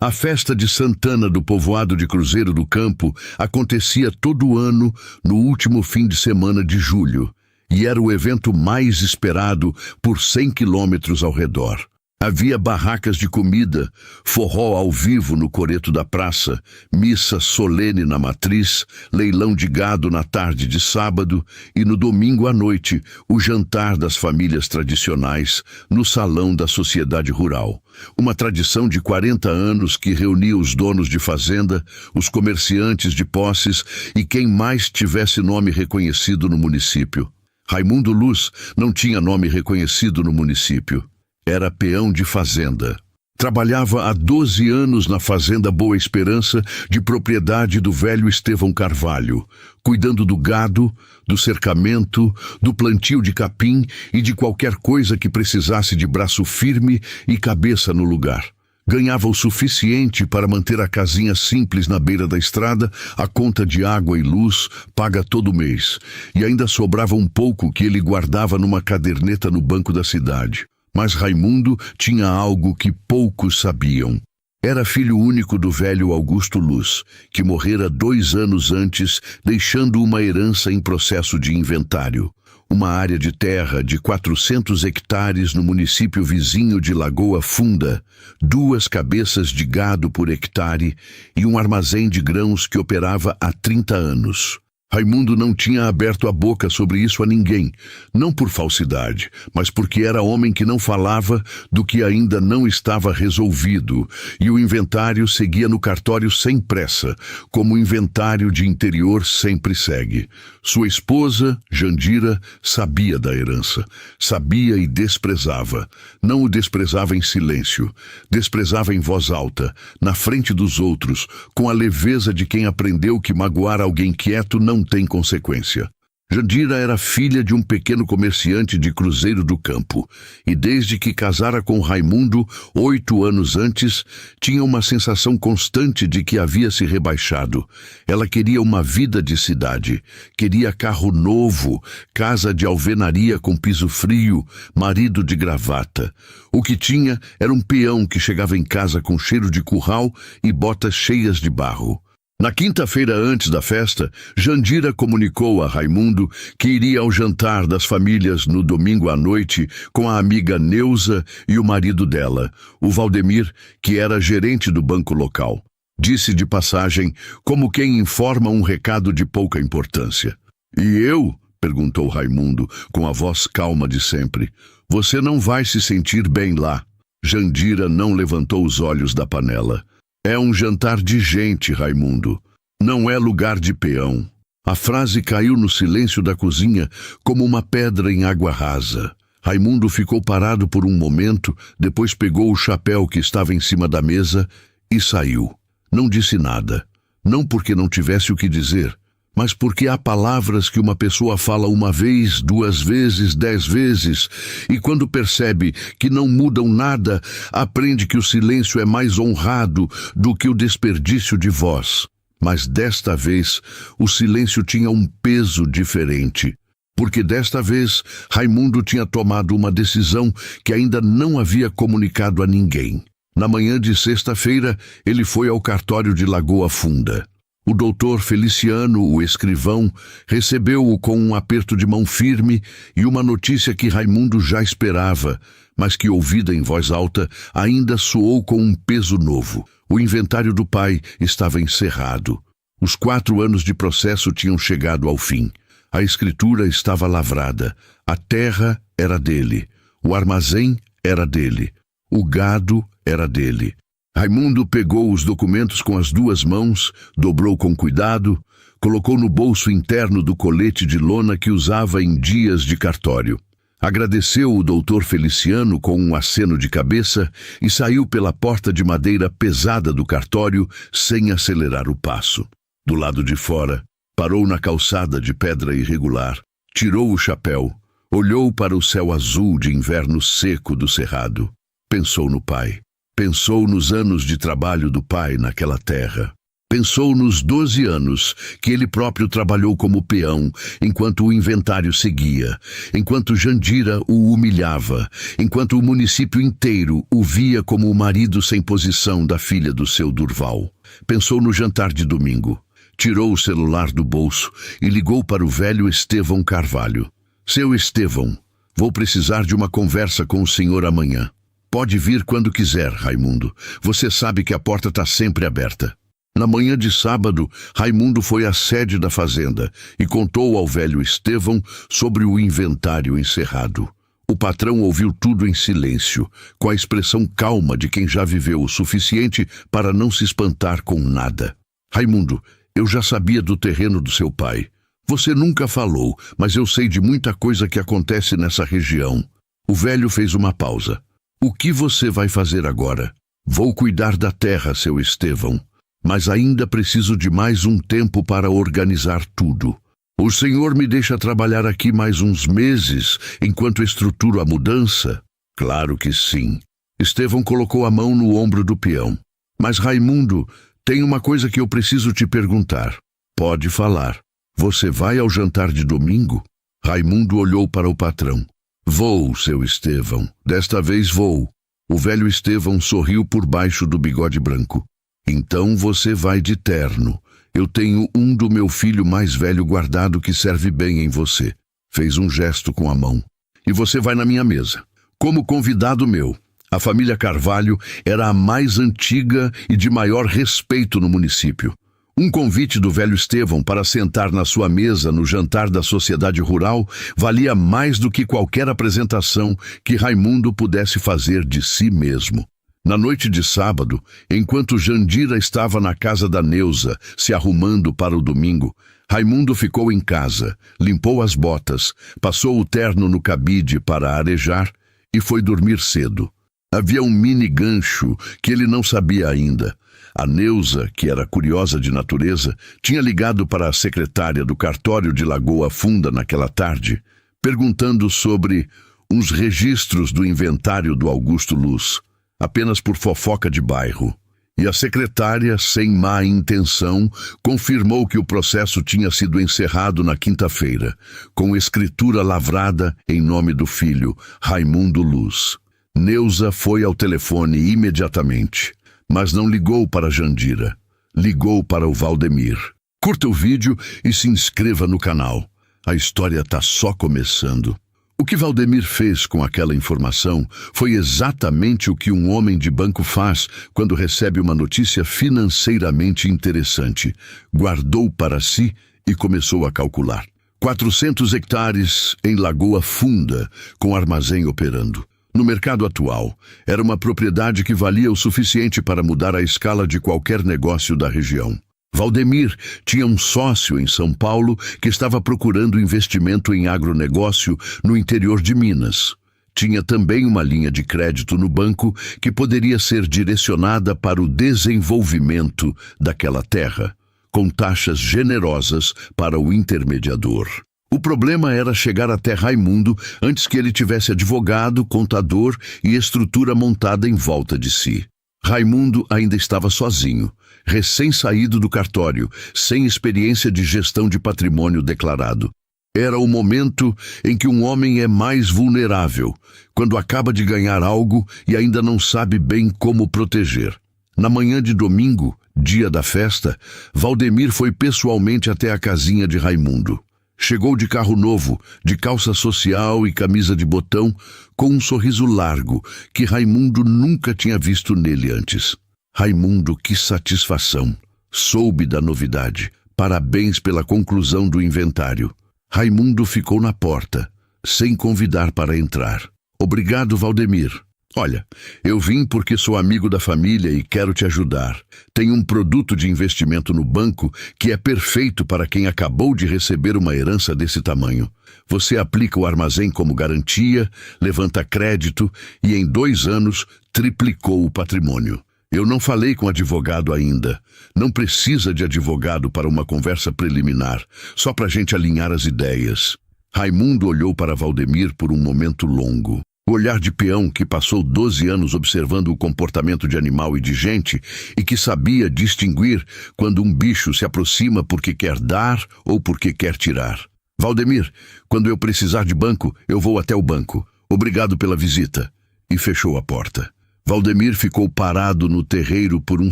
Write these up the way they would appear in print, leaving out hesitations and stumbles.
A festa de Santana do povoado de Cruzeiro do Campo acontecia todo ano no último fim de semana de julho, e era o evento mais esperado por 100 quilômetros ao redor. Havia barracas de comida, forró ao vivo no coreto da praça, missa solene na matriz, leilão de gado na tarde de sábado e no domingo à noite, o jantar das famílias tradicionais no salão da sociedade rural. Uma tradição de 40 anos que reunia os donos de fazenda, os comerciantes de posses e quem mais tivesse nome reconhecido no município. Raimundo Luz não tinha nome reconhecido no município. Era peão de fazenda. Trabalhava há 12 anos na fazenda Boa Esperança, de propriedade do velho Estevão Carvalho, cuidando do gado, do cercamento, do plantio de capim e de qualquer coisa que precisasse de braço firme e cabeça no lugar. Ganhava o suficiente para manter a casinha simples na beira da estrada, a conta de água e luz paga todo mês, e ainda sobrava um pouco que ele guardava numa caderneta no banco da cidade. Mas Raimundo tinha algo que poucos sabiam. Era filho único do velho Augusto Luz, que morrera 2 anos antes, deixando uma herança em processo de inventário. Uma área de terra de 400 hectares no município vizinho de Lagoa Funda, 2 cabeças de gado por hectare e um armazém de grãos que operava há 30 anos. Raimundo não tinha aberto a boca sobre isso a ninguém, não por falsidade, mas porque era homem que não falava do que ainda não estava resolvido, e o inventário seguia no cartório sem pressa, como o inventário de interior sempre segue. Sua esposa, Jandira, sabia da herança, sabia e desprezava. Não o desprezava em silêncio, desprezava em voz alta, na frente dos outros, com a leveza de quem aprendeu que magoar alguém quieto não tem consequência. Jandira era filha de um pequeno comerciante de Cruzeiro do Campo, e desde que casara com Raimundo, 8 anos antes, tinha uma sensação constante de que havia se rebaixado. Ela queria uma vida de cidade, queria carro novo, casa de alvenaria com piso frio, marido de gravata. O que tinha era um peão que chegava em casa com cheiro de curral e botas cheias de barro. Na quinta-feira antes da festa, Jandira comunicou a Raimundo que iria ao jantar das famílias no domingo à noite com a amiga Neuza e o marido dela, o Valdemir, que era gerente do banco local. Disse de passagem, como quem informa um recado de pouca importância. "E eu?", perguntou Raimundo, com a voz calma de sempre. "Você não vai se sentir bem lá." Jandira não levantou os olhos da panela. "É um jantar de gente, Raimundo. Não é lugar de peão." A frase caiu no silêncio da cozinha como uma pedra em água rasa. Raimundo ficou parado por um momento, depois pegou o chapéu que estava em cima da mesa e saiu. Não disse nada. Não porque não tivesse o que dizer, mas porque há palavras que uma pessoa fala 1 vez, 2 vezes, 10 vezes, e quando percebe que não mudam nada, aprende que o silêncio é mais honrado do que o desperdício de voz. Mas desta vez, o silêncio tinha um peso diferente, porque desta vez Raimundo tinha tomado uma decisão que ainda não havia comunicado a ninguém. Na manhã de sexta-feira, ele foi ao cartório de Lagoa Funda. O doutor Feliciano, o escrivão, recebeu-o com um aperto de mão firme e uma notícia que Raimundo já esperava, mas que, ouvida em voz alta, ainda soou com um peso novo. O inventário do pai estava encerrado. Os 4 anos de processo tinham chegado ao fim. A escritura estava lavrada. A terra era dele. O armazém era dele. O gado era dele. Raimundo pegou os documentos com as 2 mãos, dobrou com cuidado, colocou no bolso interno do colete de lona que usava em dias de cartório. Agradeceu o doutor Feliciano com um aceno de cabeça e saiu pela porta de madeira pesada do cartório sem acelerar o passo. Do lado de fora, parou na calçada de pedra irregular, tirou o chapéu, olhou para o céu azul de inverno seco do cerrado. Pensou no pai. Pensou nos anos de trabalho do pai naquela terra. Pensou nos 12 anos que ele próprio trabalhou como peão, enquanto o inventário seguia, enquanto Jandira o humilhava, enquanto o município inteiro o via como o marido sem posição da filha do seu Durval. Pensou no jantar de domingo. Tirou o celular do bolso e ligou para o velho Estevão Carvalho. Seu Estevão, vou precisar de uma conversa com o senhor amanhã. Pode vir quando quiser, Raimundo. Você sabe que a porta está sempre aberta. Na manhã de sábado, Raimundo foi à sede da fazenda e contou ao velho Estevão sobre o inventário encerrado. O patrão ouviu tudo em silêncio, com a expressão calma de quem já viveu o suficiente para não se espantar com nada. Raimundo, eu já sabia do terreno do seu pai. Você nunca falou, mas eu sei de muita coisa que acontece nessa região. O velho fez uma pausa. O que você vai fazer agora? Vou cuidar da terra, seu Estevão. Mas ainda preciso de mais um tempo para organizar tudo. O senhor me deixa trabalhar aqui mais uns meses, enquanto estruturo a mudança? Claro que sim. Estevão colocou a mão no ombro do peão. Mas, Raimundo, tem uma coisa que eu preciso te perguntar. Pode falar. Você vai ao jantar de domingo? Raimundo olhou para o patrão. Vou, seu Estevão. Desta vez vou. O velho Estevão sorriu por baixo do bigode branco. Então você vai de terno. Eu tenho um do meu filho mais velho guardado que serve bem em você. Fez um gesto com a mão. E você vai na minha mesa. Como convidado meu. A família Carvalho era a mais antiga e de maior respeito no município. Um convite do velho Estevão para sentar na sua mesa no jantar da sociedade rural valia mais do que qualquer apresentação que Raimundo pudesse fazer de si mesmo. Na noite de sábado, enquanto Jandira estava na casa da Neuza, se arrumando para o domingo, Raimundo ficou em casa, limpou as botas, passou o terno no cabide para arejar e foi dormir cedo. Havia um mini gancho que ele não sabia ainda. A Neuza, que era curiosa de natureza, tinha ligado para a secretária do cartório de Lagoa Funda naquela tarde, perguntando sobre uns registros do inventário do Augusto Luz. Apenas por fofoca de bairro. E a secretária, sem má intenção, confirmou que o processo tinha sido encerrado na quinta-feira, com escritura lavrada em nome do filho, Raimundo Luz. Neuza foi ao telefone imediatamente, mas não ligou para Jandira. Ligou para o Valdemir. Curta o vídeo e se inscreva no canal. A história está só começando. O que Valdemir fez com aquela informação foi exatamente o que um homem de banco faz quando recebe uma notícia financeiramente interessante. Guardou para si e começou a calcular. 400 hectares em Lagoa Funda, com armazém operando. No mercado atual, era uma propriedade que valia o suficiente para mudar a escala de qualquer negócio da região. Valdemir tinha um sócio em São Paulo que estava procurando investimento em agronegócio no interior de Minas. Tinha também uma linha de crédito no banco que poderia ser direcionada para o desenvolvimento daquela terra, com taxas generosas para o intermediador. O problema era chegar até Raimundo antes que ele tivesse advogado, contador e estrutura montada em volta de si. Raimundo ainda estava sozinho, recém-saído do cartório, sem experiência de gestão de patrimônio declarado. Era o momento em que um homem é mais vulnerável, quando acaba de ganhar algo e ainda não sabe bem como proteger. Na manhã de domingo, dia da festa, Valdemir foi pessoalmente até a casinha de Raimundo. Chegou de carro novo, de calça social e camisa de botão, com um sorriso largo que Raimundo nunca tinha visto nele antes. Raimundo, que satisfação! Soube da novidade. Parabéns pela conclusão do inventário. Raimundo ficou na porta, sem convidar para entrar. Obrigado, Valdemir. Olha, eu vim porque sou amigo da família e quero te ajudar. Tenho um produto de investimento no banco que é perfeito para quem acabou de receber uma herança desse tamanho. Você aplica o armazém como garantia, levanta crédito e em 2 anos triplicou o patrimônio. Eu não falei com advogado ainda. Não precisa de advogado para uma conversa preliminar, só para a gente alinhar as ideias. Raimundo olhou para Valdemir por um momento longo. O olhar de peão que passou 12 anos observando o comportamento de animal e de gente e que sabia distinguir quando um bicho se aproxima porque quer dar ou porque quer tirar. Valdemir, quando eu precisar de banco, eu vou até o banco. Obrigado pela visita. E fechou a porta. Valdemir ficou parado no terreiro por um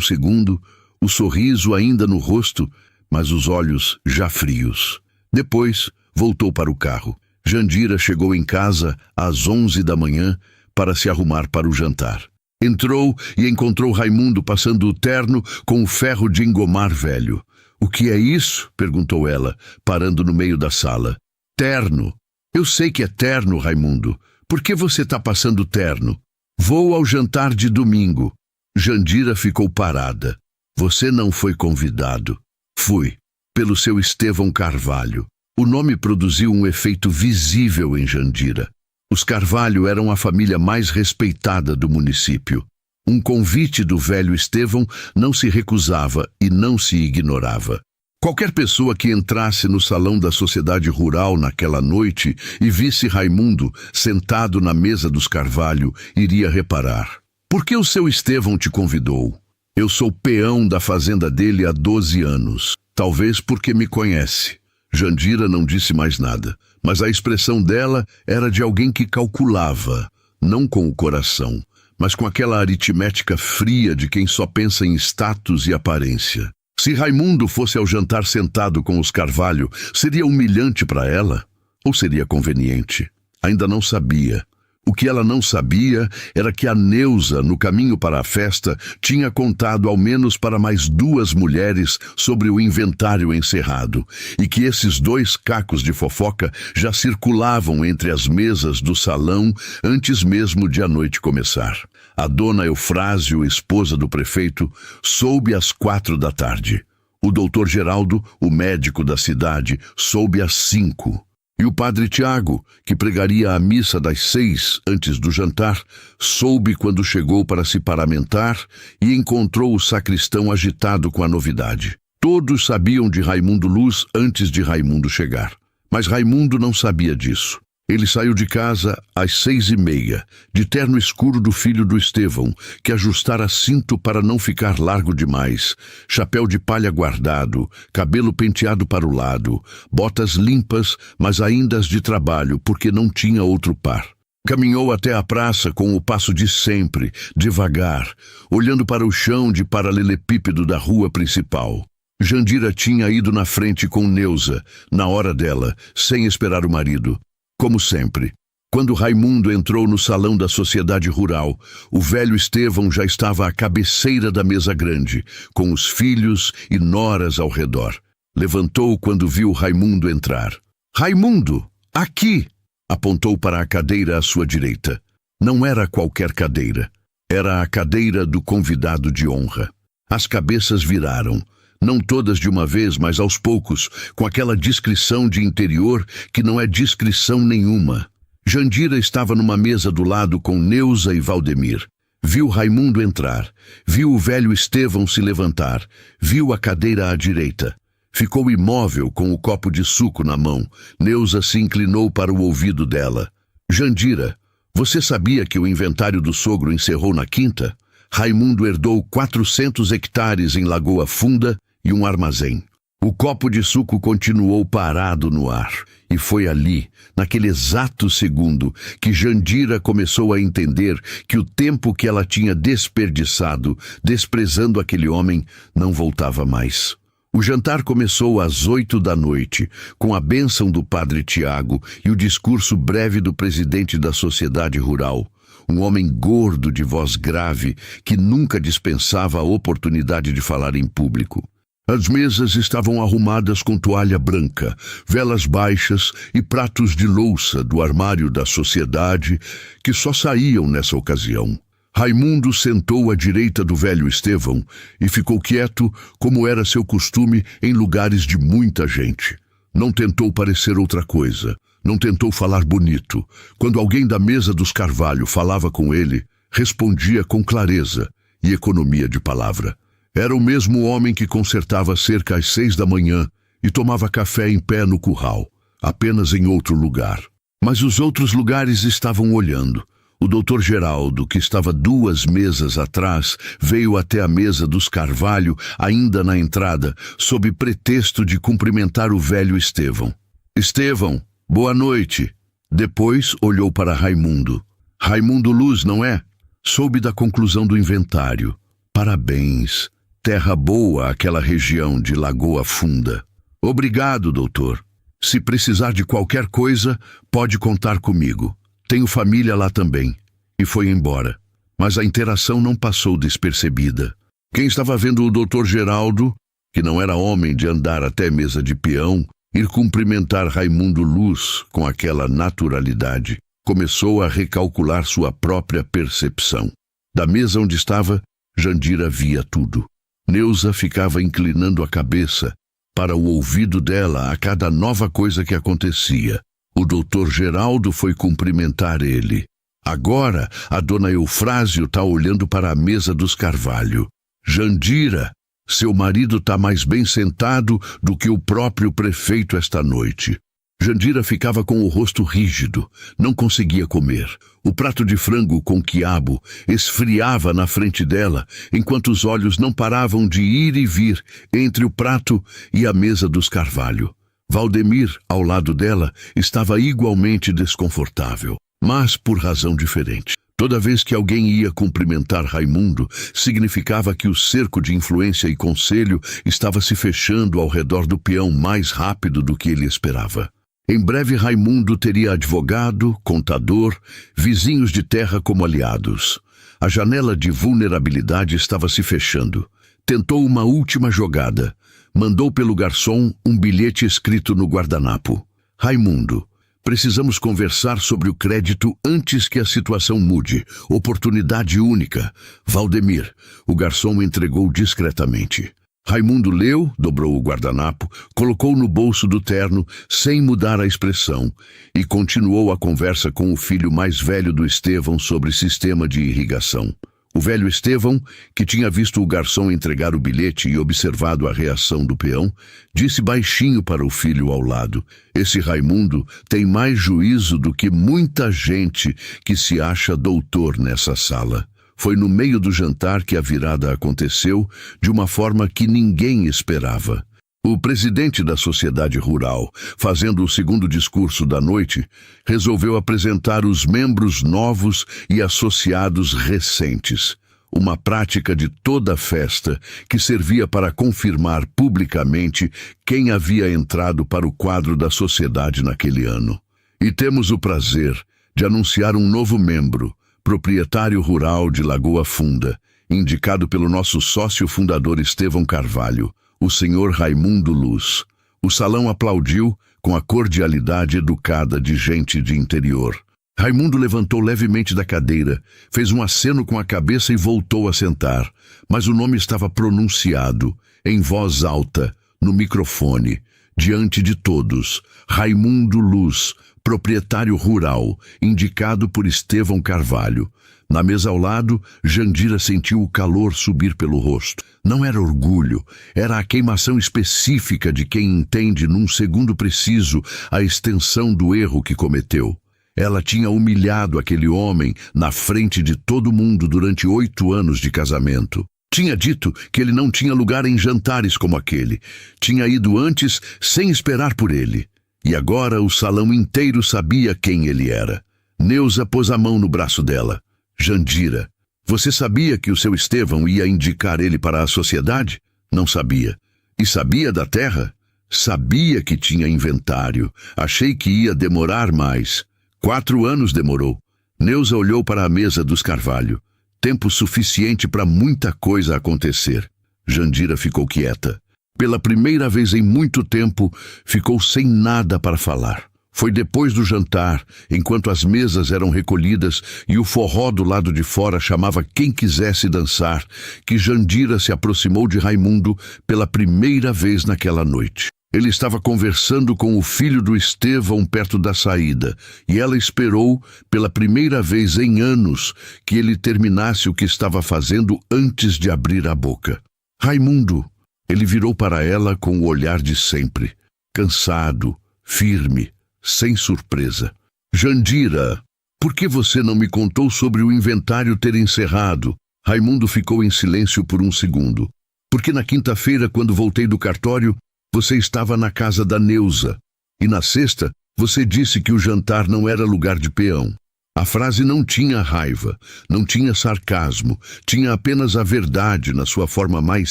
segundo, o sorriso ainda no rosto, mas os olhos já frios. Depois, voltou para o carro. Jandira chegou em casa às 11 da manhã para se arrumar para o jantar. Entrou e encontrou Raimundo passando o terno com o ferro de engomar velho. "O que é isso?" perguntou ela, parando no meio da sala. "Terno. Eu sei que é terno, Raimundo. Por que você está passando terno?" "Vou ao jantar de domingo." Jandira ficou parada. "Você não foi convidado." "Fui. Pelo seu Estevão Carvalho." O nome produziu um efeito visível em Jandira. Os Carvalho eram a família mais respeitada do município. Um convite do velho Estevão não se recusava e não se ignorava. Qualquer pessoa que entrasse no salão da sociedade rural naquela noite e visse Raimundo sentado na mesa dos Carvalho iria reparar. "Por que o seu Estevão te convidou?" "Eu sou peão da fazenda dele há 12 anos. Talvez porque me conhece." Jandira não disse mais nada, mas a expressão dela era de alguém que calculava, não com o coração, mas com aquela aritmética fria de quem só pensa em status e aparência. Se Raimundo fosse ao jantar sentado com os Carvalho, seria humilhante para ela? Ou seria conveniente? Ainda não sabia. O que ela não sabia era que a Neuza, no caminho para a festa, tinha contado ao menos para mais 2 mulheres sobre o inventário encerrado, e que esses 2 cacos de fofoca já circulavam entre as mesas do salão antes mesmo de a noite começar. A dona Eufrásio, esposa do prefeito, soube às 4 da tarde. O doutor Geraldo, o médico da cidade, soube às 5. E o padre Tiago, que pregaria a missa das 6 antes do jantar, soube quando chegou para se paramentar e encontrou o sacristão agitado com a novidade. Todos sabiam de Raimundo Luz antes de Raimundo chegar. Mas Raimundo não sabia disso. Ele saiu de casa às 6h30, de terno escuro do filho do Estevão, que ajustara cinto para não ficar largo demais, chapéu de palha guardado, cabelo penteado para o lado, botas limpas, mas ainda as de trabalho, porque não tinha outro par. Caminhou até a praça com o passo de sempre, devagar, olhando para o chão de paralelepípedo da rua principal. Jandira tinha ido na frente com Neuza, na hora dela, sem esperar o marido. Como sempre, quando Raimundo entrou no salão da sociedade rural, o velho Estevão já estava à cabeceira da mesa grande, com os filhos e noras ao redor. Levantou quando viu Raimundo entrar. "Raimundo, aqui!" Apontou para a cadeira à sua direita. Não era qualquer cadeira. Era a cadeira do convidado de honra. As cabeças viraram. Não todas de uma vez, mas aos poucos, com aquela discrição de interior que não é discrição nenhuma. Jandira estava numa mesa do lado com Neuza e Valdemir. Viu Raimundo entrar, viu o velho Estevão se levantar, viu a cadeira à direita. Ficou imóvel com o copo de suco na mão. Neuza se inclinou para o ouvido dela. "Jandira, você sabia que o inventário do sogro encerrou na quinta? Raimundo herdou 400 hectares em Lagoa Funda e um armazém." O copo de suco continuou parado no ar. E foi ali, naquele exato segundo, que Jandira começou a entender que o tempo que ela tinha desperdiçado, desprezando aquele homem, não voltava mais. O jantar começou às 8 da noite, com a bênção do padre Tiago e o discurso breve do presidente da sociedade rural. Um homem gordo de voz grave que nunca dispensava a oportunidade de falar em público. As mesas estavam arrumadas com toalha branca, velas baixas e pratos de louça do armário da sociedade que só saíam nessa ocasião. Raimundo sentou à direita do velho Estevão e ficou quieto, como era seu costume em lugares de muita gente. Não tentou parecer outra coisa, não tentou falar bonito. Quando alguém da mesa dos Carvalho falava com ele, respondia com clareza e economia de palavra. Era o mesmo homem que consertava cerca às 6 da manhã e tomava café em pé no curral, apenas em outro lugar. Mas os outros lugares estavam olhando. O doutor Geraldo, que estava 2 mesas atrás, veio até a mesa dos Carvalho, ainda na entrada, sob pretexto de cumprimentar o velho Estevão. Estevão, boa noite. Depois olhou para Raimundo. Raimundo Luz, não é? Soube da conclusão do inventário. Parabéns. Terra boa aquela região de Lagoa Funda. Obrigado, doutor. Se precisar de qualquer coisa, pode contar comigo. Tenho família lá também. E foi embora. Mas a interação não passou despercebida. Quem estava vendo o doutor Geraldo, que não era homem de andar até mesa de peão, ir cumprimentar Raimundo Luz com aquela naturalidade, começou a recalcular sua própria percepção. Da mesa onde estava, Jandira via tudo. Neuza ficava inclinando a cabeça para o ouvido dela a cada nova coisa que acontecia. O doutor Geraldo foi cumprimentar ele. Agora, a dona Eufrásio está olhando para a mesa dos Carvalho. Jandira, seu marido está mais bem sentado do que o próprio prefeito esta noite. Jandira ficava com o rosto rígido, não conseguia comer. O prato de frango com quiabo esfriava na frente dela, enquanto os olhos não paravam de ir e vir entre o prato e a mesa dos Carvalho. Valdemir, ao lado dela, estava igualmente desconfortável, mas por razão diferente. Toda vez que alguém ia cumprimentar Raimundo, significava que o cerco de influência e conselho estava se fechando ao redor do peão mais rápido do que ele esperava. Em breve Raimundo teria advogado, contador, vizinhos de terra como aliados. A janela de vulnerabilidade estava se fechando. Tentou uma última jogada. Mandou pelo garçom um bilhete escrito no guardanapo. Raimundo, precisamos conversar sobre o crédito antes que a situação mude. Oportunidade única. Valdemir. O garçom entregou discretamente. Raimundo leu, dobrou o guardanapo, colocou no bolso do terno, sem mudar a expressão, e continuou a conversa com o filho mais velho do Estevão sobre sistema de irrigação. O velho Estevão, que tinha visto o garçom entregar o bilhete e observado a reação do peão, disse baixinho para o filho ao lado: "Esse Raimundo tem mais juízo do que muita gente que se acha doutor nessa sala." Foi no meio do jantar que a virada aconteceu de uma forma que ninguém esperava. O presidente da Sociedade Rural, fazendo o segundo discurso da noite, resolveu apresentar os membros novos e associados recentes, uma prática de toda a festa que servia para confirmar publicamente quem havia entrado para o quadro da sociedade naquele ano. E temos o prazer de anunciar um novo membro, proprietário rural de Lagoa Funda, indicado pelo nosso sócio fundador Estevão Carvalho, o senhor Raimundo Luz. O salão aplaudiu com a cordialidade educada de gente de interior. Raimundo levantou levemente da cadeira, fez um aceno com a cabeça e voltou a sentar, mas o nome estava pronunciado, em voz alta, no microfone, diante de todos: Raimundo Luz, proprietário rural, indicado por Estevão Carvalho. Na mesa ao lado, Jandira sentiu o calor subir pelo rosto. Não era orgulho, era a queimação específica de quem entende num segundo preciso a extensão do erro que cometeu. Ela tinha humilhado aquele homem na frente de todo mundo durante 8 anos de casamento. Tinha dito que ele não tinha lugar em jantares como aquele. Tinha ido antes sem esperar por ele. E agora o salão inteiro sabia quem ele era. Neuza pôs a mão no braço dela. Jandira, você sabia que o seu Estevão ia indicar ele para a sociedade? Não sabia. E sabia da terra? Sabia que tinha inventário. Achei que ia demorar mais. 4 anos demorou. Neuza olhou para a mesa dos Carvalho. Tempo suficiente para muita coisa acontecer. Jandira ficou quieta. Pela primeira vez em muito tempo, ficou sem nada para falar. Foi depois do jantar, enquanto as mesas eram recolhidas e o forró do lado de fora chamava quem quisesse dançar, que Jandira se aproximou de Raimundo pela primeira vez naquela noite. Ele estava conversando com o filho do Estevão perto da saída, e ela esperou, pela primeira vez em anos, que ele terminasse o que estava fazendo antes de abrir a boca. Raimundo! Ele virou para ela com o olhar de sempre, cansado, firme, sem surpresa. Jandira, Por que você não me contou sobre o inventário ter encerrado? Raimundo ficou em silêncio por um segundo. Porque na quinta-feira, quando voltei do cartório, você estava na casa da Neuza. E na sexta, você disse que o jantar não era lugar de peão. A frase não tinha raiva, não tinha sarcasmo, tinha apenas a verdade na sua forma mais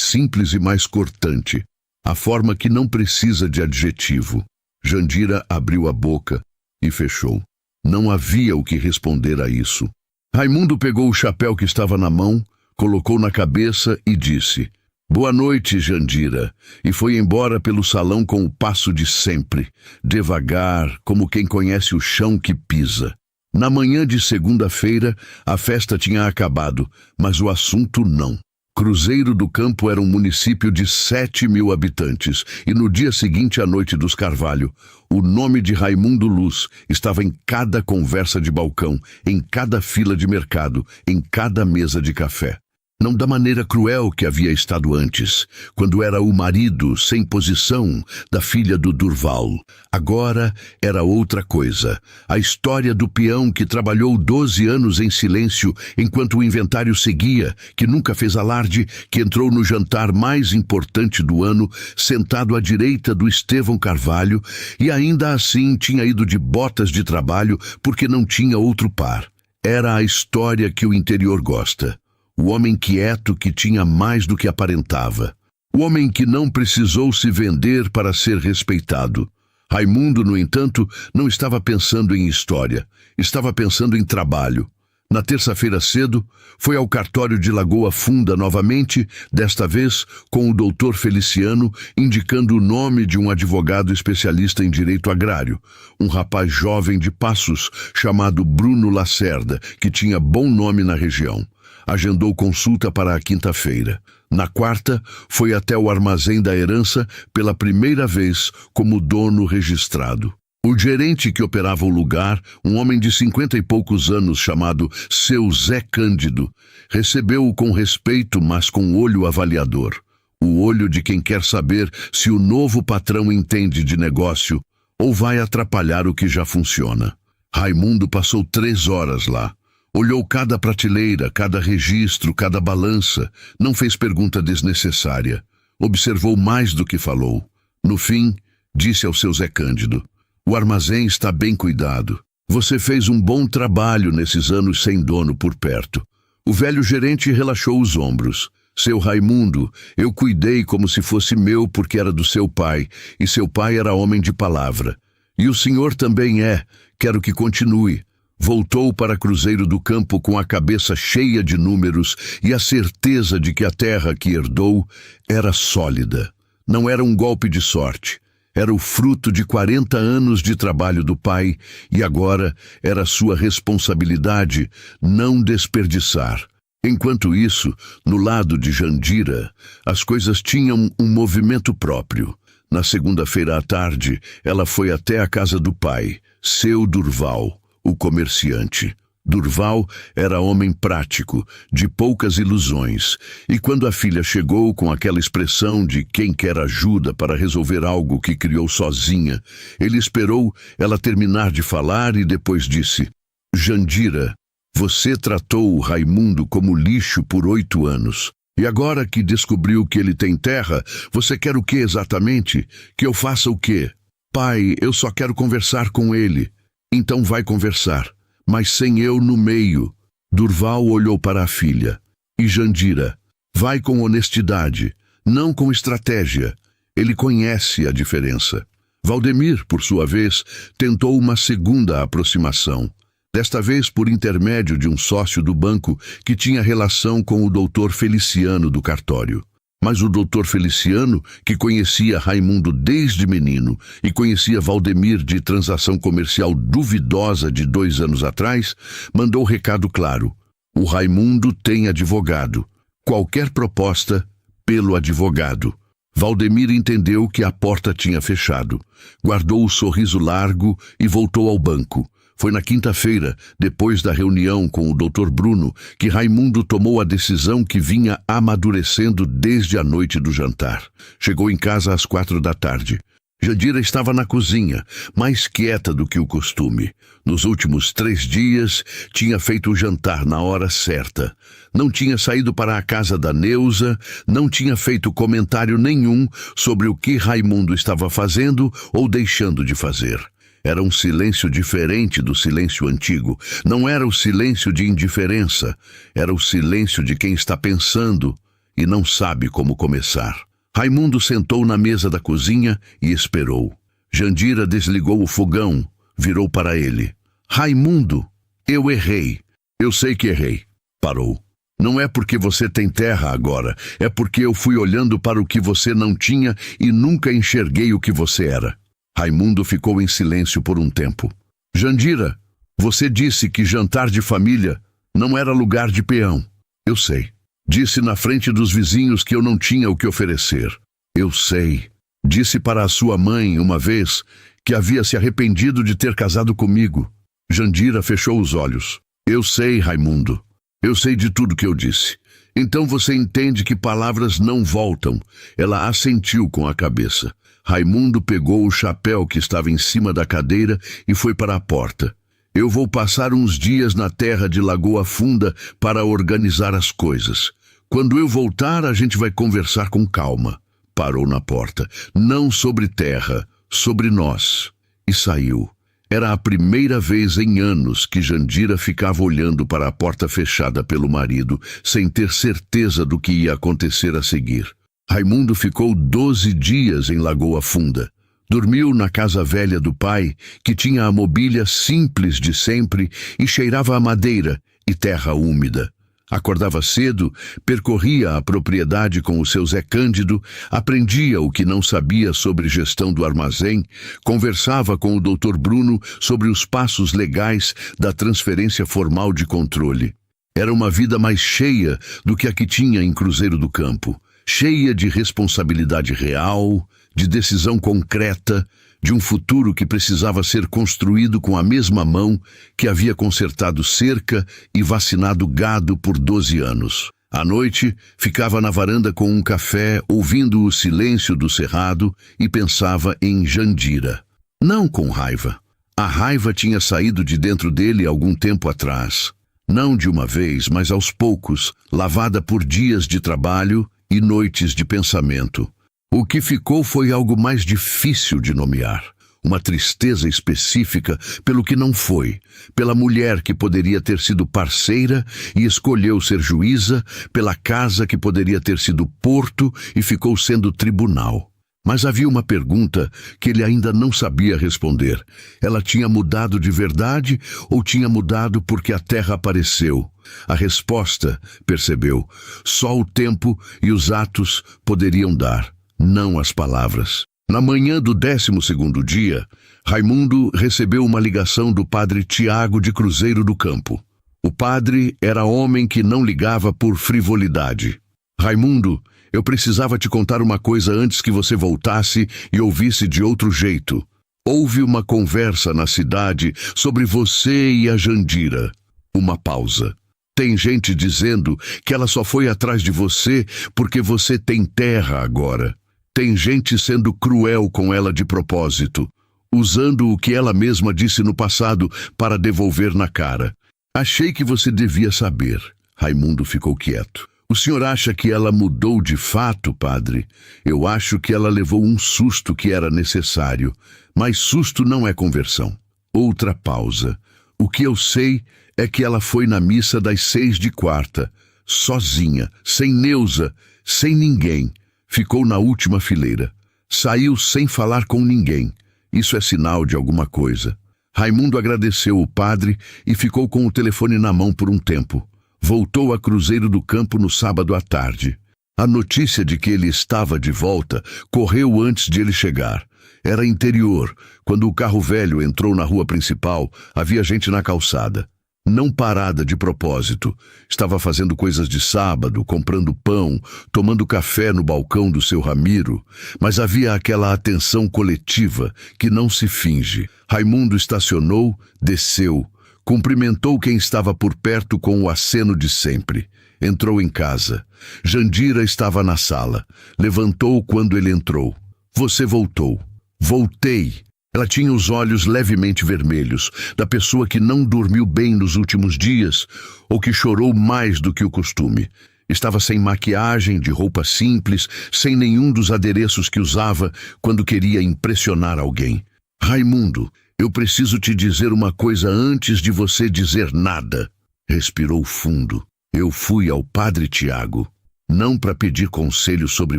simples e mais cortante. A forma que não precisa de adjetivo. Jandira abriu a boca e fechou. Não havia o que responder a isso. Raimundo pegou o chapéu que estava na mão, colocou na cabeça e disse: "Boa noite, Jandira", e foi embora pelo salão com o passo de sempre, devagar, como quem conhece o chão que pisa. Na manhã de segunda-feira, a festa tinha acabado, mas o assunto não. Cruzeiro do Campo era um município de 7.000 habitantes, e no dia seguinte à noite dos Carvalho, o nome de Raimundo Luz estava em cada conversa de balcão, em cada fila de mercado, em cada mesa de café. Não da maneira cruel que havia estado antes, quando era o marido, sem posição, da filha do Durval. Agora era outra coisa. A história do peão que trabalhou 12 anos em silêncio enquanto o inventário seguia, que nunca fez alarde, que entrou no jantar mais importante do ano, sentado à direita do Estevão Carvalho, e ainda assim tinha ido de botas de trabalho porque não tinha outro par. Era a história que o interior gosta. O homem quieto que tinha mais do que aparentava. O homem que não precisou se vender para ser respeitado. Raimundo, no entanto, não estava pensando em história. Estava pensando em trabalho. Na terça-feira cedo, foi ao cartório de Lagoa Funda novamente, desta vez com o doutor Feliciano, indicando o nome de um advogado especialista em direito agrário, um rapaz jovem de Passos, chamado Bruno Lacerda, que tinha bom nome na região. Agendou consulta para a quinta-feira. Na quarta, foi até o armazém da herança pela primeira vez como dono registrado. O gerente que operava o lugar, um homem de 50 e poucos anos chamado Seu Zé Cândido, recebeu-o com respeito, mas com olho avaliador. O olho de quem quer saber se o novo patrão entende de negócio ou vai atrapalhar o que já funciona. Raimundo passou 3 horas lá. Olhou cada prateleira, cada registro, cada balança. Não fez pergunta desnecessária. Observou mais do que falou. No fim, disse ao seu Zé Cândido: "O armazém está bem cuidado. Você fez um bom trabalho nesses anos sem dono por perto." O velho gerente relaxou os ombros. "Seu Raimundo, eu cuidei como se fosse meu porque era do seu pai, e seu pai era homem de palavra. E o senhor também é. Quero que continue." Voltou para Cruzeiro do Campo com a cabeça cheia de números e a certeza de que a terra que herdou era sólida. Não era um golpe de sorte. Era o fruto de 40 anos de trabalho do pai e agora era sua responsabilidade não desperdiçar. Enquanto isso, no lado de Jandira, as coisas tinham um movimento próprio. Na segunda-feira à tarde, ela foi até a casa do pai, seu Durval, o comerciante. Durval era homem prático, de poucas ilusões, e quando a filha chegou com aquela expressão de quem quer ajuda para resolver algo que criou sozinha, ele esperou ela terminar de falar e depois disse: "Jandira, você tratou o Raimundo como lixo por 8 anos. E agora que descobriu que ele tem terra, você quer o que exatamente? Que eu faça o quê?" "Pai, eu só quero conversar com ele." "Então vai conversar, mas sem eu no meio." Durval olhou para a filha. "E Jandira, vai com honestidade, não com estratégia. Ele conhece a diferença." Valdemir, por sua vez, tentou uma segunda aproximação. Desta vez por intermédio de um sócio do banco que tinha relação com o doutor Feliciano do cartório. Mas o doutor Feliciano, que conhecia Raimundo desde menino e conhecia Valdemir de transação comercial duvidosa de 2 anos atrás, mandou recado claro: "O Raimundo tem advogado. Qualquer proposta, pelo advogado." Valdemir entendeu que a porta tinha fechado. Guardou o sorriso largo e voltou ao banco. Foi na quinta-feira, depois da reunião com o Dr. Bruno, que Raimundo tomou a decisão que vinha amadurecendo desde a noite do jantar. Chegou em casa às 4 da tarde. Jandira estava na cozinha, mais quieta do que o costume. Nos últimos 3 dias, tinha feito o jantar na hora certa. Não tinha saído para a casa da Neuza, não tinha feito comentário nenhum sobre o que Raimundo estava fazendo ou deixando de fazer. Era um silêncio diferente do silêncio antigo. Não era o silêncio de indiferença, era o silêncio de quem está pensando e não sabe como começar. Raimundo sentou na mesa da cozinha e esperou. Jandira desligou o fogão, virou para ele. Raimundo, eu errei. Eu sei que errei. Parou. Não é porque você tem terra agora, é porque eu fui olhando para o que você não tinha e nunca enxerguei o que você era. Raimundo ficou em silêncio por um tempo. Jandira, você disse que jantar de família não era lugar de peão. Eu sei. Disse na frente dos vizinhos que eu não tinha o que oferecer. Eu sei. Disse para a sua mãe, uma vez, que havia se arrependido de ter casado comigo. Jandira fechou os olhos. Eu sei, Raimundo. Eu sei de tudo que eu disse. Então você entende que palavras não voltam. Ela assentiu com a cabeça. Raimundo pegou o chapéu que estava em cima da cadeira e foi para a porta. Eu vou passar uns dias na terra de Lagoa Funda para organizar as coisas. Quando eu voltar, a gente vai conversar com calma. Parou na porta. Não sobre terra, sobre nós. E saiu. Era a primeira vez em anos que Jandira ficava olhando para a porta fechada pelo marido, sem ter certeza do que ia acontecer a seguir. Raimundo ficou 12 dias em Lagoa Funda. Dormiu na casa velha do pai, que tinha a mobília simples de sempre e cheirava a madeira e terra úmida. Acordava cedo, percorria a propriedade com o seu Zé Cândido, aprendia o que não sabia sobre gestão do armazém, conversava com o Dr. Bruno sobre os passos legais da transferência formal de controle. Era uma vida mais cheia do que a que tinha em Cruzeiro do Campo, cheia de responsabilidade real, de decisão concreta, de um futuro que precisava ser construído com a mesma mão que havia consertado cerca e vacinado gado por 12 anos. À noite, ficava na varanda com um café, ouvindo o silêncio do cerrado e pensava em Jandira. Não com raiva. A raiva tinha saído de dentro dele algum tempo atrás. Não de uma vez, mas aos poucos, lavada por dias de trabalho e noites de pensamento. O que ficou foi algo mais difícil de nomear. Uma tristeza específica pelo que não foi, pela mulher que poderia ter sido parceira e escolheu ser juíza, pela casa que poderia ter sido porto e ficou sendo tribunal. Mas havia uma pergunta que ele ainda não sabia responder. Ela tinha mudado de verdade ou tinha mudado porque a terra apareceu? A resposta, percebeu, só o tempo e os atos poderiam dar. Não as palavras. Na manhã do 12º dia, Raimundo recebeu uma ligação do padre Tiago de Cruzeiro do Campo. O padre era homem que não ligava por frivolidade. Raimundo, eu precisava te contar uma coisa antes que você voltasse e ouvisse de outro jeito. Houve uma conversa na cidade sobre você e a Jandira. Uma pausa. Tem gente dizendo que ela só foi atrás de você porque você tem terra agora. Tem gente sendo cruel com ela de propósito, usando o que ela mesma disse no passado para devolver na cara. Achei que você devia saber. Raimundo ficou quieto. O senhor acha que ela mudou de fato, padre? Eu acho que ela levou um susto que era necessário, mas susto não é conversão. Outra pausa. O que eu sei é que ela foi na missa das 6 de quarta, sozinha, sem Neuza, sem ninguém. Ficou na última fileira. Saiu sem falar com ninguém. Isso é sinal de alguma coisa. Raimundo agradeceu o padre e ficou com o telefone na mão por um tempo. Voltou a Cruzeiro do Campo no sábado à tarde. A notícia de que ele estava de volta correu antes de ele chegar. Era interior. Quando o carro velho entrou na rua principal, havia gente na calçada. Não parada de propósito. Estava fazendo coisas de sábado, comprando pão, tomando café no balcão do seu Ramiro, mas havia aquela atenção coletiva que não se finge. Raimundo estacionou, desceu, cumprimentou quem estava por perto com o aceno de sempre. Entrou em casa. Jandira estava na sala. Levantou quando ele entrou. Você voltou. Voltei. Ela tinha os olhos levemente vermelhos, da pessoa que não dormiu bem nos últimos dias ou que chorou mais do que o costume. Estava sem maquiagem, de roupa simples, sem nenhum dos adereços que usava quando queria impressionar alguém. Raimundo, eu preciso te dizer uma coisa antes de você dizer nada. Respirou fundo. Eu fui ao Padre Tiago, não para pedir conselho sobre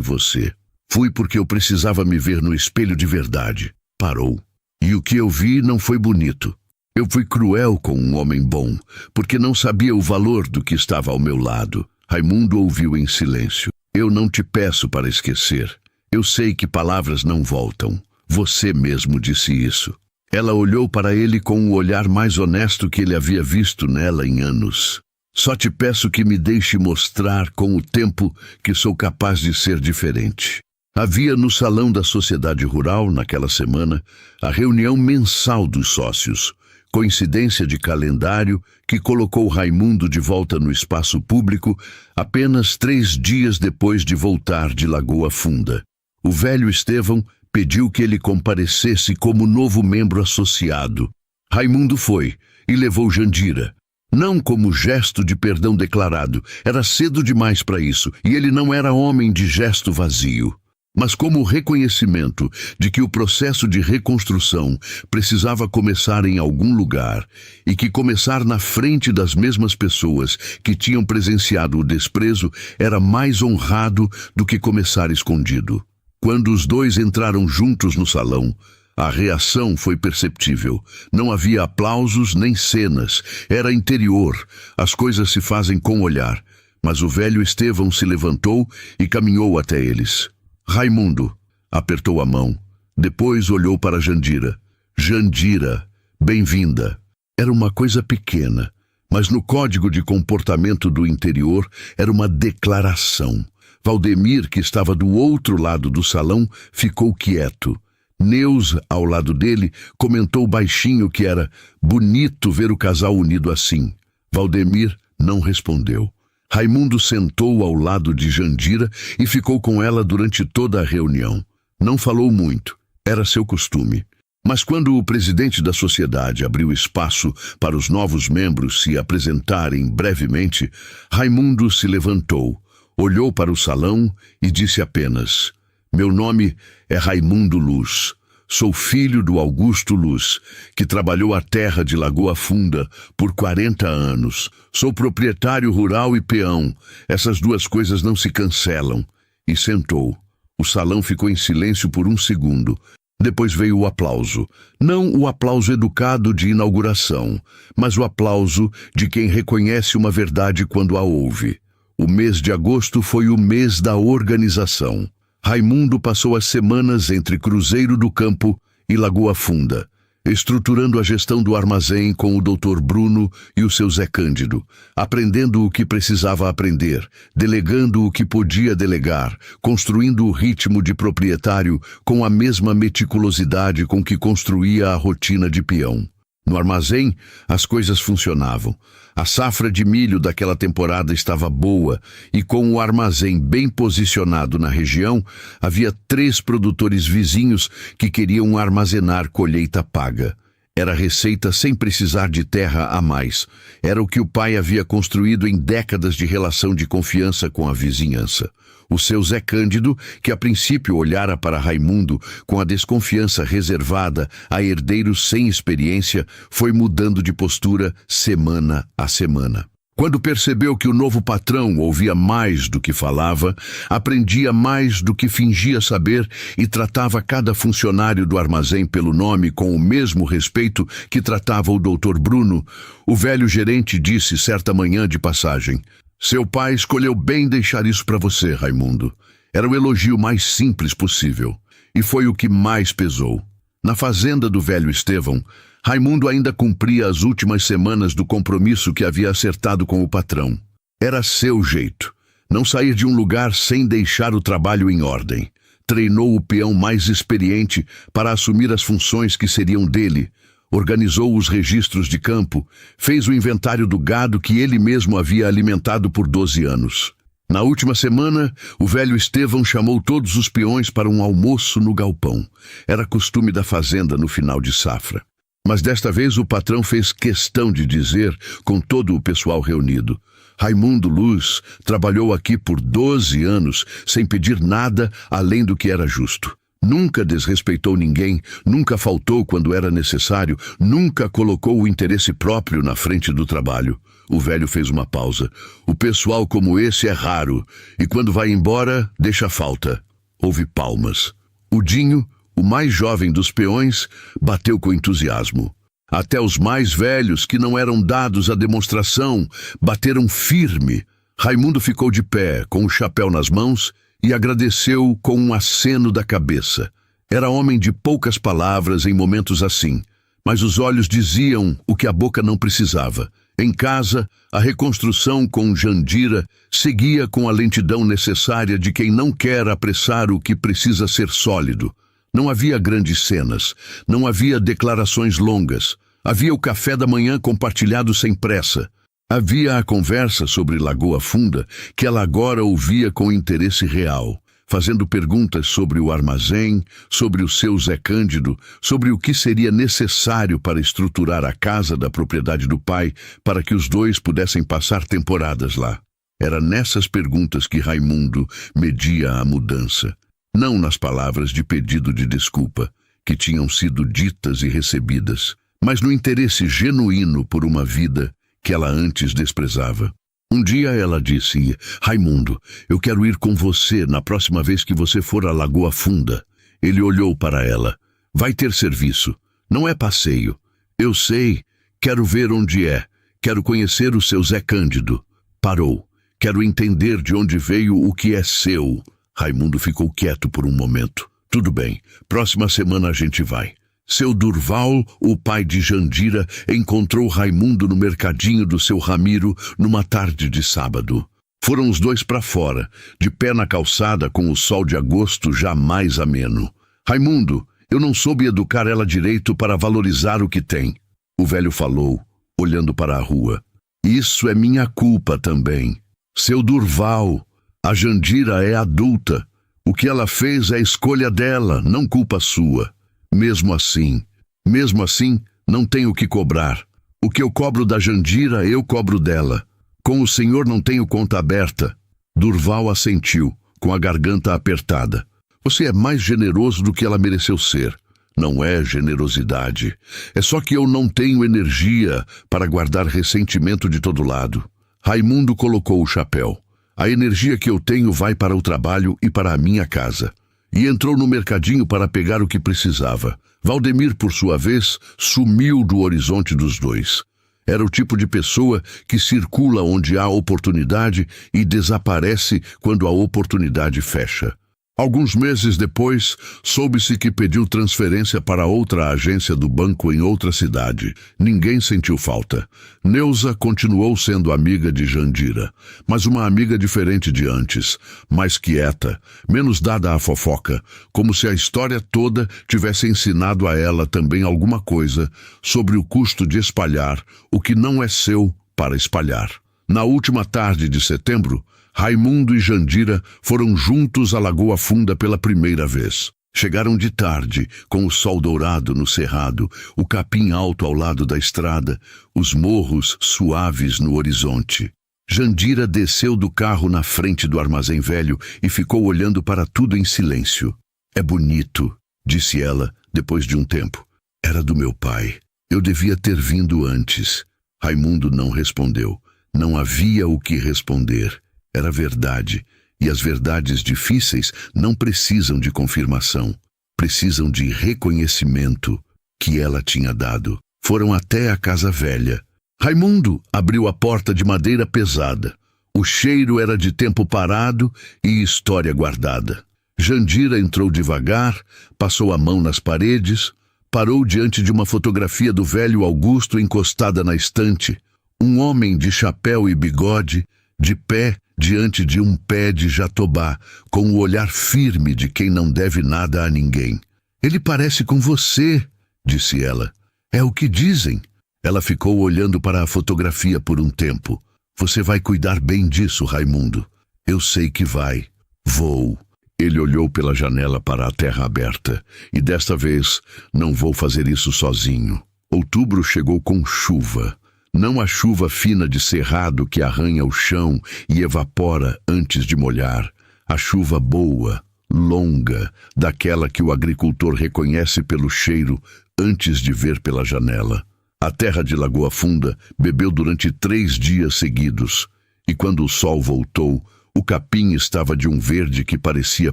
você. Fui porque eu precisava me ver no espelho de verdade. Parou. E o que eu vi não foi bonito. Eu fui cruel com um homem bom, porque não sabia o valor do que estava ao meu lado. Raimundo ouviu em silêncio. Eu não te peço para esquecer. Eu sei que palavras não voltam. Você mesmo disse isso. Ela olhou para ele com o olhar mais honesto que ele havia visto nela em anos. Só te peço que me deixe mostrar com o tempo que sou capaz de ser diferente. Havia no salão da Sociedade Rural, naquela semana, a reunião mensal dos sócios. Coincidência de calendário que colocou Raimundo de volta no espaço público apenas 3 dias depois de voltar de Lagoa Funda. O velho Estevão pediu que ele comparecesse como novo membro associado. Raimundo foi e levou Jandira. Não como gesto de perdão declarado, era cedo demais para isso, e ele não era homem de gesto vazio. Mas como reconhecimento de que o processo de reconstrução precisava começar em algum lugar e que começar na frente das mesmas pessoas que tinham presenciado o desprezo era mais honrado do que começar escondido. Quando os dois entraram juntos no salão, a reação foi perceptível. Não havia aplausos nem cenas, era interior, as coisas se fazem com o olhar. Mas o velho Estevão se levantou e caminhou até eles. Raimundo apertou a mão, depois olhou para Jandira. Jandira, bem-vinda. Era uma coisa pequena, mas no código de comportamento do interior era uma declaração. Valdemir, que estava do outro lado do salão, ficou quieto. Neuza, ao lado dele, comentou baixinho que era bonito ver o casal unido assim. Valdemir não respondeu. Raimundo sentou ao lado de Jandira e ficou com ela durante toda a reunião. Não falou muito, era seu costume. Mas quando o presidente da sociedade abriu espaço para os novos membros se apresentarem brevemente, Raimundo se levantou, olhou para o salão e disse apenas: "Meu nome é Raimundo Luz. Sou filho do Augusto Luz, que trabalhou a terra de Lagoa Funda por 40 anos. Sou proprietário rural e peão. Essas duas coisas não se cancelam." E sentou. O salão ficou em silêncio por 1 segundo. Depois veio o aplauso. Não o aplauso educado de inauguração, mas o aplauso de quem reconhece uma verdade quando a ouve. O mês de agosto foi o mês da organização. Raimundo passou as semanas entre Cruzeiro do Campo e Lagoa Funda, estruturando a gestão do armazém com o Dr. Bruno e o seu Zé Cândido, aprendendo o que precisava aprender, delegando o que podia delegar, construindo o ritmo de proprietário com a mesma meticulosidade com que construía a rotina de peão. No armazém, as coisas funcionavam. A safra de milho daquela temporada estava boa e, com o armazém bem posicionado na região, havia 3 produtores vizinhos que queriam armazenar colheita paga. Era receita sem precisar de terra a mais. Era o que o pai havia construído em décadas de relação de confiança com a vizinhança. O seu Zé Cândido, que a princípio olhara para Raimundo com a desconfiança reservada a herdeiros sem experiência, foi mudando de postura semana a semana. Quando percebeu que o novo patrão ouvia mais do que falava, aprendia mais do que fingia saber e tratava cada funcionário do armazém pelo nome com o mesmo respeito que tratava o Dr. Bruno, o velho gerente disse certa manhã de passagem: "Seu pai escolheu bem deixar isso para você, Raimundo." Era o elogio mais simples possível, e foi o que mais pesou. Na fazenda do velho Estevão, Raimundo ainda cumpria as últimas semanas do compromisso que havia acertado com o patrão. Era seu jeito, não sair de um lugar sem deixar o trabalho em ordem. Treinou o peão mais experiente para assumir as funções que seriam dele, organizou os registros de campo, fez o inventário do gado que ele mesmo havia alimentado por 12 anos. Na última semana, o velho Estevão chamou todos os peões para um almoço no galpão. Era costume da fazenda no final de safra. Mas desta vez o patrão fez questão de dizer, com todo o pessoal reunido: Raimundo Luz trabalhou aqui por 12 anos sem pedir nada além do que era justo. Nunca desrespeitou ninguém, nunca faltou quando era necessário, nunca colocou o interesse próprio na frente do trabalho. O velho fez uma pausa. O pessoal como esse é raro, e quando vai embora, deixa falta. Houve palmas. O Dinho, o mais jovem dos peões, bateu com entusiasmo. Até os mais velhos, que não eram dados à demonstração, bateram firme. Raimundo ficou de pé, com o chapéu nas mãos, e agradeceu com um aceno da cabeça. Era homem de poucas palavras em momentos assim, mas os olhos diziam o que a boca não precisava. Em casa, a reconstrução com Jandira seguia com a lentidão necessária de quem não quer apressar o que precisa ser sólido. Não havia grandes cenas, não havia declarações longas. Havia o café da manhã compartilhado sem pressa. Havia a conversa sobre Lagoa Funda, que ela agora ouvia com interesse real, fazendo perguntas sobre o armazém, sobre o seu Zé Cândido, sobre o que seria necessário para estruturar a casa da propriedade do pai, para que os dois pudessem passar temporadas lá. Era nessas perguntas que Raimundo media a mudança, não nas palavras de pedido de desculpa, que tinham sido ditas e recebidas, mas no interesse genuíno por uma vida que ela antes desprezava. Um dia ela disse: Raimundo, eu quero ir com você na próxima vez que você for à Lagoa Funda. Ele olhou para ela. Vai ter serviço. Não é passeio. Eu sei. Quero ver onde é. Quero conhecer o seu Zé Cândido. Parou. Quero entender de onde veio o que é seu. Raimundo ficou quieto por um momento. Tudo bem. Próxima semana a gente vai. Seu Durval, o pai de Jandira, encontrou Raimundo no mercadinho do seu Ramiro numa tarde de sábado. Foram os dois para fora, de pé na calçada com o sol de agosto já mais ameno. Raimundo, eu não soube educar ela direito para valorizar o que tem. O velho falou, olhando para a rua. Isso é minha culpa também. Seu Durval, a Jandira é adulta. O que ela fez é escolha dela, não culpa sua. Mesmo assim, não tenho o que cobrar. O que eu cobro da Jandira, eu cobro dela. Com o senhor não tenho conta aberta. Durval assentiu, com a garganta apertada. Você é mais generoso do que ela mereceu ser. Não é generosidade. É só que eu não tenho energia para guardar ressentimento de todo lado. Raimundo colocou o chapéu. A energia que eu tenho vai para o trabalho e para a minha casa. E entrou no mercadinho para pegar o que precisava. Valdemir, por sua vez, sumiu do horizonte dos dois. Era o tipo de pessoa que circula onde há oportunidade e desaparece quando a oportunidade fecha. Alguns meses depois, soube-se que pediu transferência para outra agência do banco em outra cidade. Ninguém sentiu falta. Neuza continuou sendo amiga de Jandira, mas uma amiga diferente de antes, mais quieta, menos dada à fofoca, como se a história toda tivesse ensinado a ela também alguma coisa sobre o custo de espalhar o que não é seu para espalhar. Na última tarde de setembro, Raimundo e Jandira foram juntos à Lagoa Funda pela primeira vez. Chegaram de tarde, com o sol dourado no cerrado, o capim alto ao lado da estrada, os morros suaves no horizonte. Jandira desceu do carro na frente do armazém velho e ficou olhando para tudo em silêncio. É bonito, disse ela, depois de um tempo. Era do meu pai. Eu devia ter vindo antes. Raimundo não respondeu. Não havia o que responder. Era verdade, e as verdades difíceis não precisam de confirmação, precisam de reconhecimento que ela tinha dado. Foram até a casa velha. Raimundo abriu a porta de madeira pesada. O cheiro era de tempo parado e história guardada. Jandira entrou devagar, passou a mão nas paredes, parou diante de uma fotografia do velho Augusto encostada na estante. Um homem de chapéu e bigode, de pé, diante de um pé de jatobá, com o olhar firme de quem não deve nada a ninguém. Ele parece com você, disse ela. É o que dizem. Ela ficou olhando para a fotografia por um tempo. Você vai cuidar bem disso, Raimundo. Eu sei que vai. Vou. Ele olhou pela janela para a terra aberta. E desta vez, não vou fazer isso sozinho. Outubro chegou com chuva. Não a chuva fina de cerrado que arranha o chão e evapora antes de molhar. A chuva boa, longa, daquela que o agricultor reconhece pelo cheiro antes de ver pela janela. A terra de Lagoa Funda bebeu durante 3 dias seguidos. E quando o sol voltou, o capim estava de um verde que parecia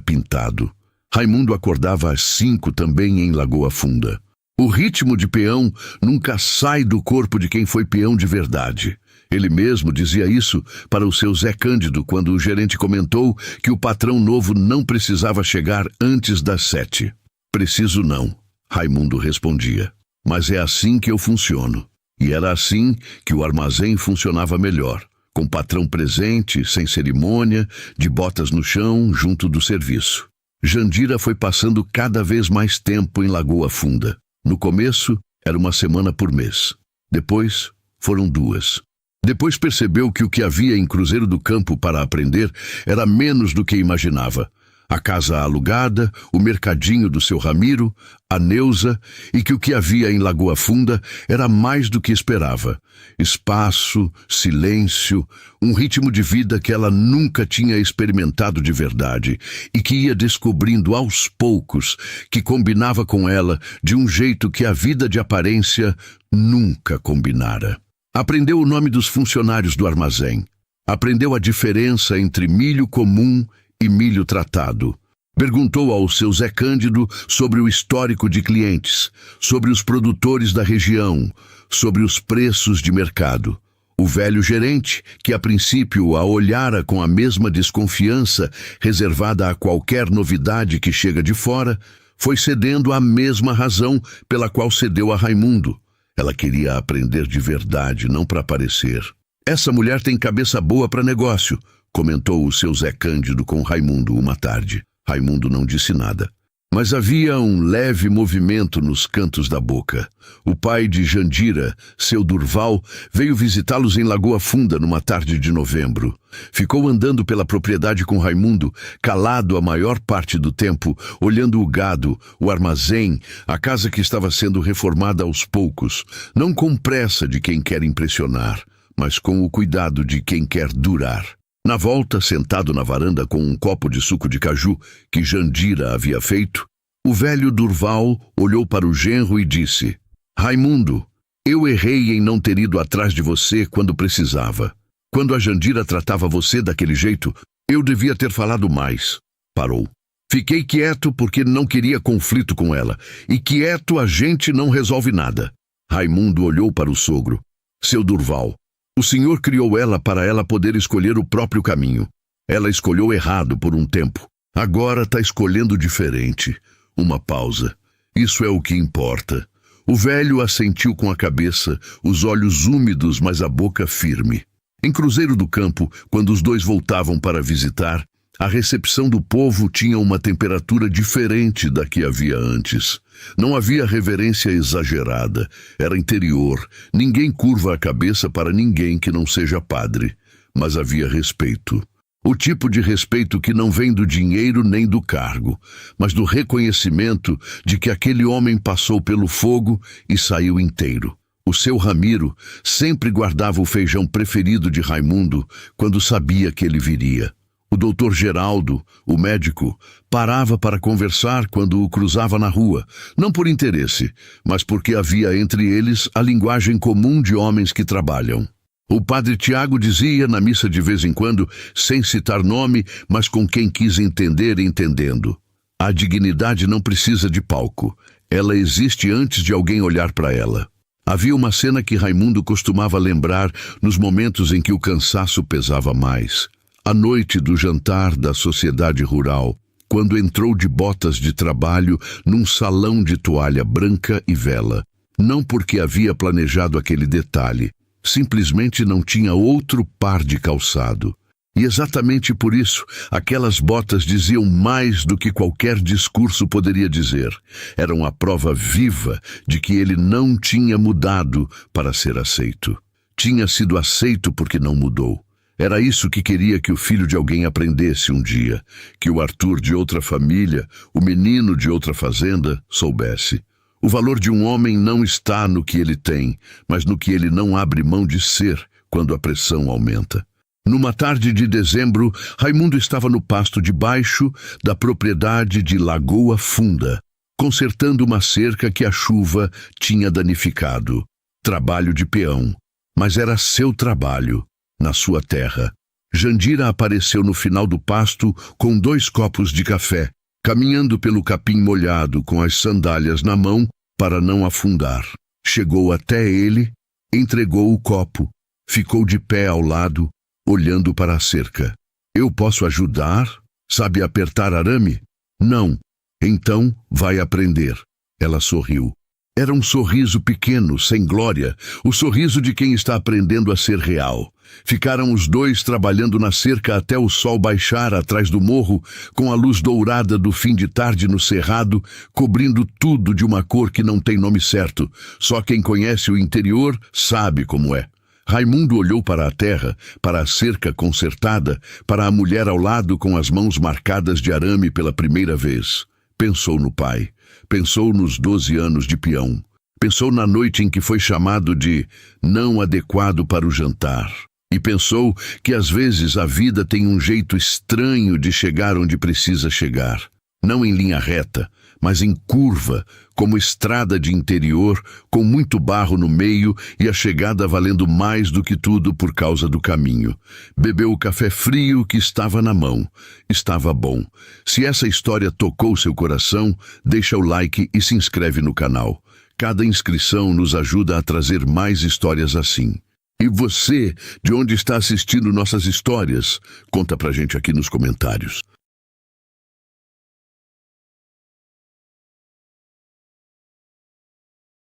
pintado. Raimundo acordava às 5 também em Lagoa Funda. O ritmo de peão nunca sai do corpo de quem foi peão de verdade. Ele mesmo dizia isso para o seu Zé Cândido quando o gerente comentou que o patrão novo não precisava chegar antes das 7. Preciso não, Raimundo respondia. Mas é assim que eu funciono. E era assim que o armazém funcionava melhor. Com o patrão presente, sem cerimônia, de botas no chão, junto do serviço. Jandira foi passando cada vez mais tempo em Lagoa Funda. No começo, era 1 semana por mês. Depois, foram 2. Depois percebeu que o que havia em Cruzeiro do Campo para aprender era menos do que imaginava. A casa alugada, o mercadinho do seu Ramiro, a Neuza, e que o que havia em Lagoa Funda era mais do que esperava. Espaço, silêncio, um ritmo de vida que ela nunca tinha experimentado de verdade e que ia descobrindo aos poucos que combinava com ela de um jeito que a vida de aparência nunca combinara. Aprendeu o nome dos funcionários do armazém. Aprendeu a diferença entre milho comum e milho tratado. Perguntou ao seu Zé Cândido sobre o histórico de clientes, sobre os produtores da região, sobre os preços de mercado. O velho gerente, que a princípio a olhara com a mesma desconfiança reservada a qualquer novidade que chega de fora, foi cedendo à mesma razão pela qual cedeu a Raimundo. Ela queria aprender de verdade, não para aparecer. Essa mulher tem cabeça boa para negócio, comentou o seu Zé Cândido com Raimundo uma tarde. Raimundo não disse nada. Mas havia um leve movimento nos cantos da boca. O pai de Jandira, seu Durval, veio visitá-los em Lagoa Funda numa tarde de novembro. Ficou andando pela propriedade com Raimundo, calado a maior parte do tempo, olhando o gado, o armazém, a casa que estava sendo reformada aos poucos, não com pressa de quem quer impressionar, mas com o cuidado de quem quer durar. Na volta, sentado na varanda com um copo de suco de caju que Jandira havia feito, o velho Durval olhou para o genro e disse: Raimundo, eu errei em não ter ido atrás de você quando precisava. Quando a Jandira tratava você daquele jeito, eu devia ter falado mais. Parou. Fiquei quieto porque não queria conflito com ela, e quieto a gente não resolve nada. Raimundo olhou para o sogro. Seu Durval, o senhor criou ela para ela poder escolher o próprio caminho. Ela escolheu errado por um tempo. Agora está escolhendo diferente. Uma pausa. Isso é o que importa. O velho assentiu com a cabeça, os olhos úmidos, mas a boca firme. Em Cruzeiro do Campo, quando os dois voltavam para visitar, a recepção do povo tinha uma temperatura diferente da que havia antes. Não havia reverência exagerada, era interior. Ninguém curva a cabeça para ninguém que não seja padre. Mas havia respeito. O tipo de respeito que não vem do dinheiro nem do cargo, mas do reconhecimento de que aquele homem passou pelo fogo e saiu inteiro. O seu Ramiro sempre guardava o feijão preferido de Raimundo quando sabia que ele viria. O doutor Geraldo, o médico, parava para conversar quando o cruzava na rua, não por interesse, mas porque havia entre eles a linguagem comum de homens que trabalham. O padre Tiago dizia na missa de vez em quando, sem citar nome, mas com quem quis entender entendendo: a dignidade não precisa de palco, ela existe antes de alguém olhar para ela. Havia uma cena que Raimundo costumava lembrar nos momentos em que o cansaço pesava mais. A noite do jantar da sociedade rural, quando entrou de botas de trabalho num salão de toalha branca e vela. Não porque havia planejado aquele detalhe, simplesmente não tinha outro par de calçado. E exatamente por isso, aquelas botas diziam mais do que qualquer discurso poderia dizer. Eram a prova viva de que ele não tinha mudado para ser aceito. Tinha sido aceito porque não mudou. Era isso que queria que o filho de alguém aprendesse um dia, que o Arthur de outra família, o menino de outra fazenda, soubesse. O valor de um homem não está no que ele tem, mas no que ele não abre mão de ser quando a pressão aumenta. Numa tarde de dezembro, Raimundo estava no pasto debaixo da propriedade de Lagoa Funda, consertando uma cerca que a chuva tinha danificado. Trabalho de peão, mas era seu trabalho, na sua terra. Jandira apareceu no final do pasto com 2 copos de café, caminhando pelo capim molhado com as sandálias na mão para não afundar. Chegou até ele, entregou o copo, ficou de pé ao lado, olhando para a cerca. Eu posso ajudar? Sabe apertar arame? Não. Então vai aprender. Ela sorriu. Era um sorriso pequeno, sem glória, o sorriso de quem está aprendendo a ser real. Ficaram os 2 trabalhando na cerca até o sol baixar atrás do morro, com a luz dourada do fim de tarde no cerrado, cobrindo tudo de uma cor que não tem nome certo. Só quem conhece o interior sabe como é. Raimundo olhou para a terra, para a cerca consertada, para a mulher ao lado com as mãos marcadas de arame pela primeira vez. Pensou no pai. Pensou nos 12 anos de peão. Pensou na noite em que foi chamado de não adequado para o jantar. E pensou que às vezes a vida tem um jeito estranho de chegar onde precisa chegar. Não em linha reta, mas em curva, como estrada de interior, com muito barro no meio e a chegada valendo mais do que tudo por causa do caminho. Bebeu o café frio que estava na mão. Estava bom. Se essa história tocou seu coração, deixa o like e se inscreve no canal. Cada inscrição nos ajuda a trazer mais histórias assim. E você, de onde está assistindo nossas histórias? Conta pra gente aqui nos comentários.